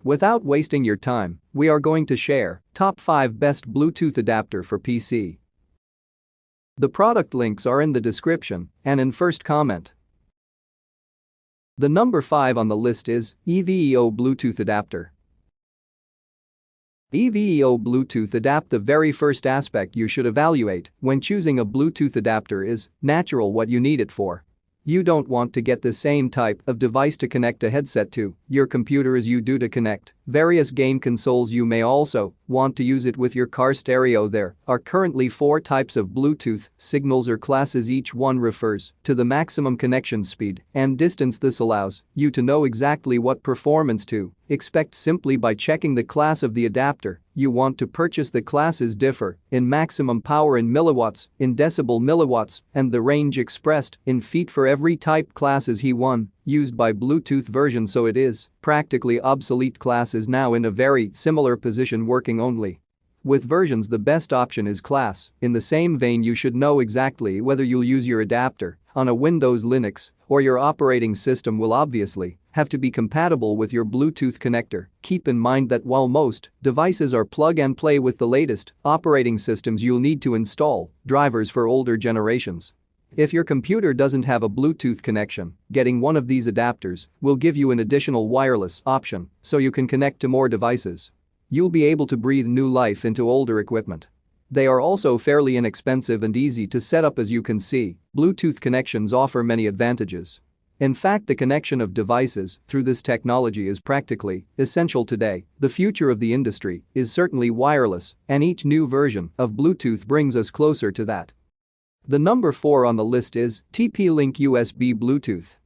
Without wasting your time, we are going to share top 5 best Bluetooth adapter for PC. The product links are in the description and in first comment. The number 5 on the list is EVEO Bluetooth adapter. EVEO Bluetooth adapter. The very first aspect you should evaluate when choosing a Bluetooth adapter is natural what you need it for. You don't want to get the same type of device to connect a headset to your computer as you do to connect various game consoles. You may also want to use it with your car stereo. There are currently 4 types of Bluetooth signals or classes. Each one refers to the maximum connection speed and distance. This allows you to know exactly what performance to expect simply by checking the class of the adapter you want to purchase. The classes differ in maximum power in milliwatts, in decibel milliwatts, and the range expressed in feet for every type. Class is one used by Bluetooth version, so it is practically obsolete. Class is now in a very similar position, working only with versions. The best option is class. In the same vein, you should know exactly whether you'll use your adapter on a Windows, Linux, or your operating system will obviously have to be compatible with your Bluetooth connector. Keep in mind that while most devices are plug and play with the latest operating systems, you'll need to install drivers for older generations. If your computer doesn't have a Bluetooth connection, getting one of these adapters will give you an additional wireless option so you can connect to more devices. You'll be able to breathe new life into older equipment. They are also fairly inexpensive and easy to set up. As you can see, Bluetooth connections offer many advantages. In fact, the connection of devices through this technology is practically essential today. The future of the industry is certainly wireless, and each new version of Bluetooth brings us closer to that. The number 4 on the list is TP-Link USB Bluetooth.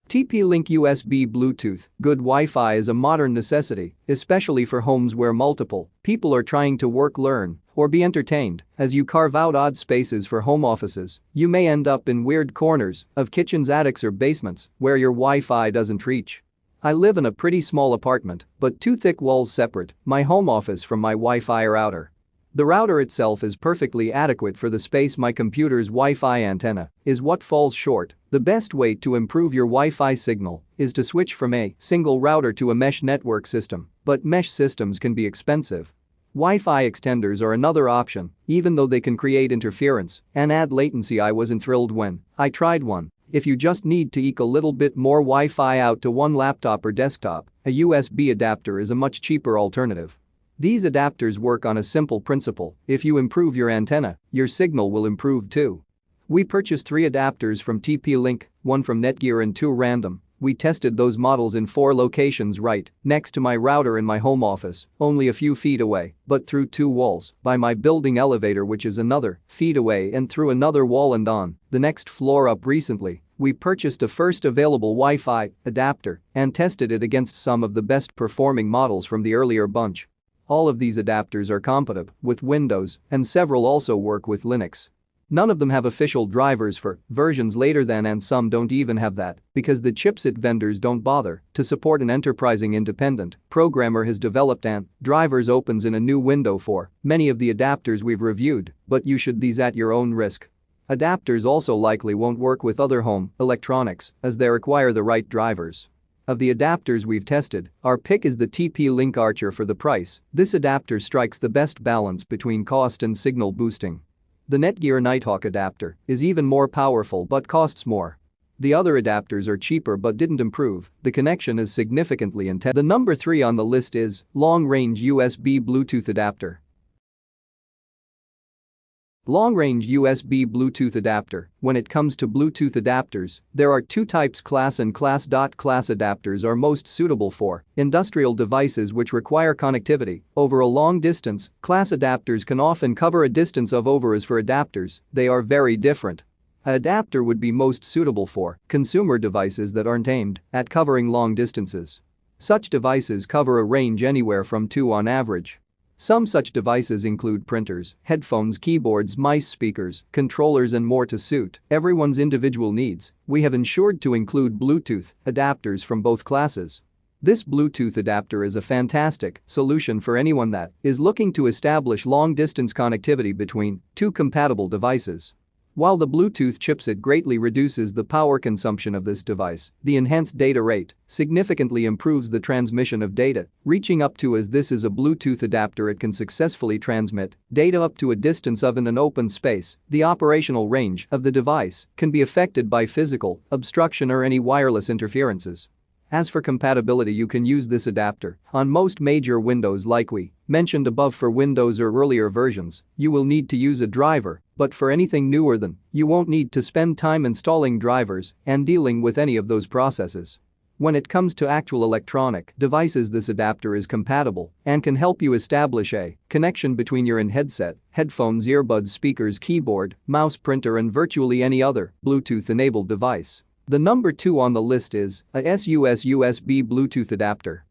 TP-Link USB Bluetooth. Good Wi-Fi is a modern necessity, especially for homes where multiple people are trying to work, learn, or be entertained. As you carve out odd spaces for home offices, you may end up in weird corners of kitchens, attics, or basements where your Wi-Fi doesn't reach. I live in a pretty small apartment, but 2 thick walls separate my home office from my Wi-Fi router. The router itself is perfectly adequate for the space. My computer's Wi-Fi antenna is what falls short. The best way to improve your Wi-Fi signal is to switch from a single router to a mesh network system, but mesh systems can be expensive. Wi-Fi extenders are another option, even though they can create interference and add latency. I wasn't thrilled when I tried one. If you just need to eke a little bit more Wi-Fi out to one laptop or desktop, a USB adapter is a much cheaper alternative. These adapters work on a simple principle: if you improve your antenna, your signal will improve too. We purchased 3 adapters from TP-Link, 1 from Netgear and 2 random. We tested those models in 4 locations right next to my router in my home office, only a few feet away, but through 2 walls, by my building elevator which is another feet away, and through another wall and on the next floor up. Recently, we purchased a first available Wi-Fi adapter and tested it against some of the best performing models from the earlier bunch. All of these adapters are compatible with Windows, and several also work with Linux. None of them have official drivers for versions later than, and some don't even have that because the chipset vendors don't bother to support. An enterprising independent programmer has developed and drivers opens in a new window for many of the adapters we've reviewed, but you should these at your own risk. Adapters also likely won't work with other home electronics as they require the right drivers. Of the adapters we've tested, our pick is the TP-Link Archer. For the price, this adapter strikes the best balance between cost and signal boosting. The Netgear Nighthawk adapter is even more powerful but costs more. The other adapters are cheaper but didn't improve. The connection is significantly intense. The number 3 on the list is long-range USB Bluetooth adapter. Long-range USB Bluetooth adapter. When it comes to Bluetooth adapters, there are 2 types: class and class. Class adapters are most suitable for industrial devices which require connectivity over a long distance. Class adapters can often cover a distance of over. As for adapters, they are very different. An adapter would be most suitable for consumer devices that aren't aimed at covering long distances. Such devices cover a range anywhere from 2 on average. Some such devices include printers, headphones, keyboards, mice, speakers, controllers, and more. To suit everyone's individual needs, we have ensured to include Bluetooth adapters from both classes. This Bluetooth adapter is a fantastic solution for anyone that is looking to establish long-distance connectivity between 2 compatible devices. While the Bluetooth chipset greatly reduces the power consumption of this device, the enhanced data rate significantly improves the transmission of data, reaching up to, as this is a Bluetooth adapter, it can successfully transmit data up to a distance of in an open space. The operational range of the device can be affected by physical obstruction or any wireless interferences. As for compatibility, you can use this adapter on most major Windows like we mentioned above. For Windows or earlier versions, you will need to use a driver, but for anything newer than, you won't need to spend time installing drivers and dealing with any of those processes. When it comes to actual electronic devices, this adapter is compatible and can help you establish a connection between your in-headset, headphones, earbuds, speakers, keyboard, mouse, printer, and virtually any other Bluetooth-enabled device. The number 2 on the list is a SUS USB Bluetooth adapter.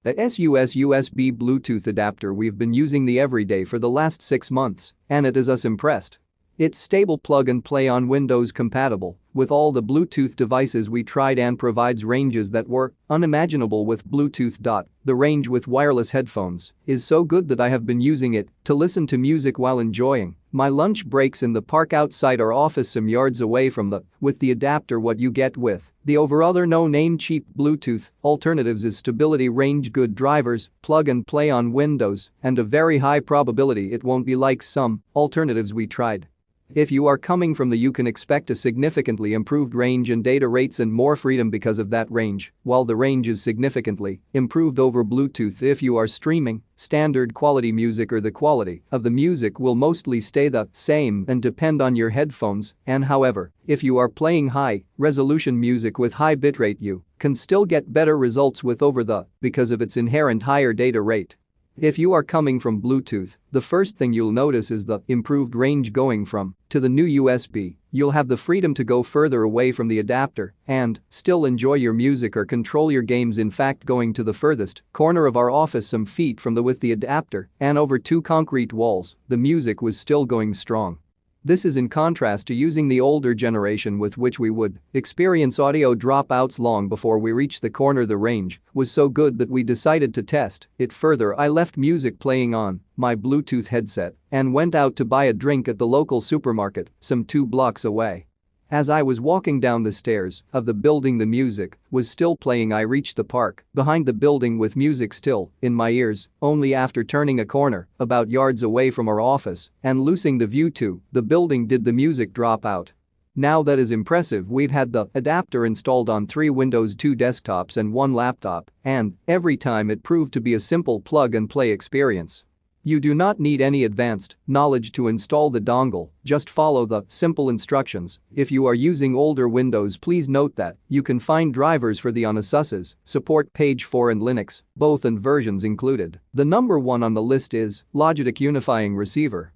The SUS USB Bluetooth adapter, we've been using the everyday for the last 6 months, and it has us impressed. It's stable, plug and play on Windows, compatible with all the Bluetooth devices we tried, and provides ranges that were unimaginable with Bluetooth. The range with wireless headphones is so good that I have been using it to listen to music while enjoying my lunch breaks in the park outside our office some yards away from the. With the adapter, what you get with the over other no-name cheap Bluetooth alternatives is stability, range, good drivers, plug and play on Windows, and a very high probability it won't be like some alternatives we tried. If you are coming from you can expect a significantly improved range and data rates and more freedom because of that range, while the range is significantly improved over Bluetooth. If you are streaming standard quality music, or the quality of the music will mostly stay the same and depend on your headphones, and however, if you are playing high-resolution music with high bitrate, you can still get better results with over the because of its inherent higher data rate. If you are coming from Bluetooth, the first thing you'll notice is the improved range going from to the new USB. You'll have the freedom to go further away from the adapter and still enjoy your music or control your games. In fact, going to the furthest corner of our office some feet from with the adapter and over 2 concrete walls, the music was still going strong. This is in contrast to using the older generation, with which we would experience audio dropouts long before we reached the corner. The range was so good that we decided to test it further. I left music playing on my Bluetooth headset and went out to buy a drink at the local supermarket some 2 blocks away. As I was walking down the stairs of the building, the music was still playing. I reached the park behind the building with music still in my ears, only after turning a corner about yards away from our office and losing the view to the building did the music drop out. Now that is impressive. We've had the adapter installed on 3 Windows 2 desktops and 1 laptop, and every time it proved to be a simple plug and play experience. You do not need any advanced knowledge to install the dongle, just follow the simple instructions. If you are using older Windows, please note that you can find drivers for the ONUSUS's support page for and Linux, both and versions included. The number 1 on the list is Logitech Unifying Receiver.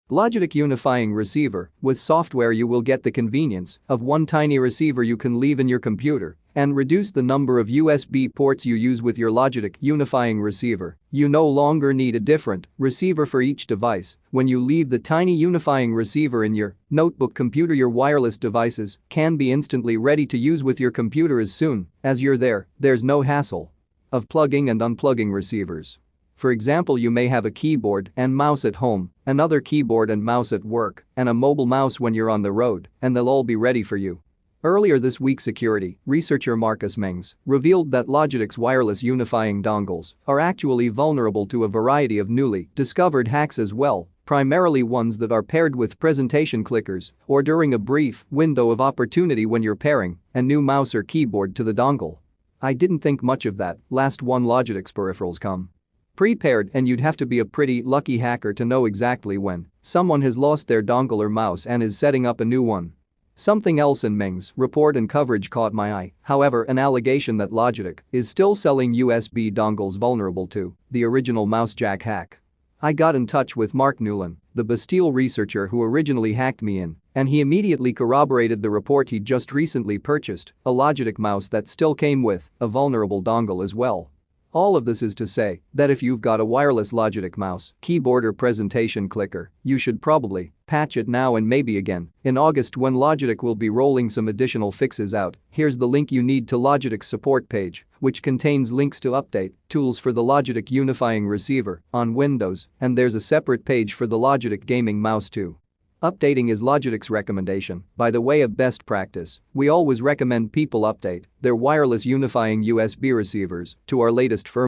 Logitech Unifying Receiver. With software you will get the convenience of one tiny receiver you can leave in your computer and reduce the number of USB ports you use with your Logitech Unifying Receiver. You no longer need a different receiver for each device. When you leave the tiny unifying receiver in your notebook computer, your wireless devices can be instantly ready to use with your computer as soon as you're there. There's no hassle of plugging and unplugging receivers. For example, you may have a keyboard and mouse at home, another keyboard and mouse at work, and a mobile mouse when you're on the road, and they'll all be ready for you. Earlier this week, security researcher Marcus Mengs revealed that Logitech's wireless unifying dongles are actually vulnerable to a variety of newly discovered hacks as well, primarily ones that are paired with presentation clickers or during a brief window of opportunity when you're pairing a new mouse or keyboard to the dongle. I didn't think much of that. Last one, Logitech's peripherals come prepared, and you'd have to be a pretty lucky hacker to know exactly when someone has lost their dongle or mouse and is setting up a new one. Something else in Meng's report and coverage caught my eye, however, an allegation that Logitech is still selling USB dongles vulnerable to the original mouse jack hack. I got in touch with Mark Newland, the Bastille researcher who originally hacked me in, and he immediately corroborated the report. He'd just recently purchased a Logitech mouse that still came with a vulnerable dongle as well. All of this is to say that if you've got a wireless Logitech mouse, keyboard or presentation clicker, you should probably patch it now and maybe again in August when Logitech will be rolling some additional fixes out. Here's the link you need to Logitech's support page, which contains links to update tools for the Logitech unifying receiver on Windows, and there's a separate page for the Logitech gaming mouse too. Updating is Logitech's recommendation. By the way of best practice, we always recommend people update their wireless unifying USB receivers to our latest firmware.